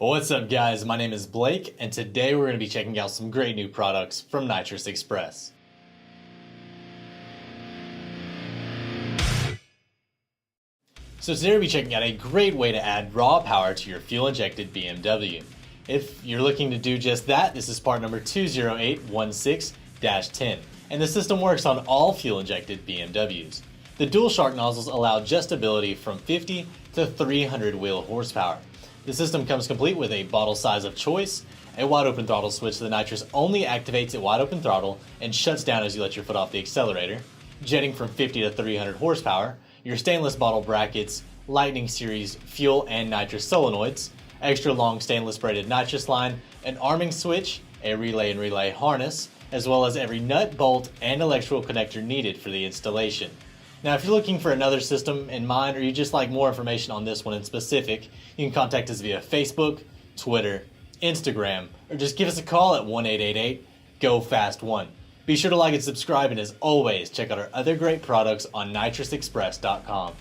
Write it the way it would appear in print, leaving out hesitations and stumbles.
What's up guys, my name is Blake and today we're going to be checking out some great new products from Nitrous Express. So today we'll be checking out a great way to add raw power to your fuel injected BMW. If you're looking to do just that, this is part number 20816-10 and the system works on all fuel injected BMWs. The dual shark nozzles allow adjustability from 50 to 300 wheel horsepower. The system comes complete with a bottle size of choice, a wide open throttle switch so the Nitrous only activates at wide open throttle and shuts down as you let your foot off the accelerator, jetting from 50 to 300 horsepower, your stainless bottle brackets, Lightning Series fuel and nitrous solenoids, extra long stainless braided nitrous line, an arming switch, a relay and relay harness, as well as every nut, bolt, and electrical connector needed for the installation. Now, if you're looking for another system in mind or you just like more information on this one in specific, you can contact us via Facebook, Twitter, Instagram, or just give us a call at 1-888-GO-FAST-1. Be sure to like and subscribe, and as always, check out our other great products on nitrousexpress.com.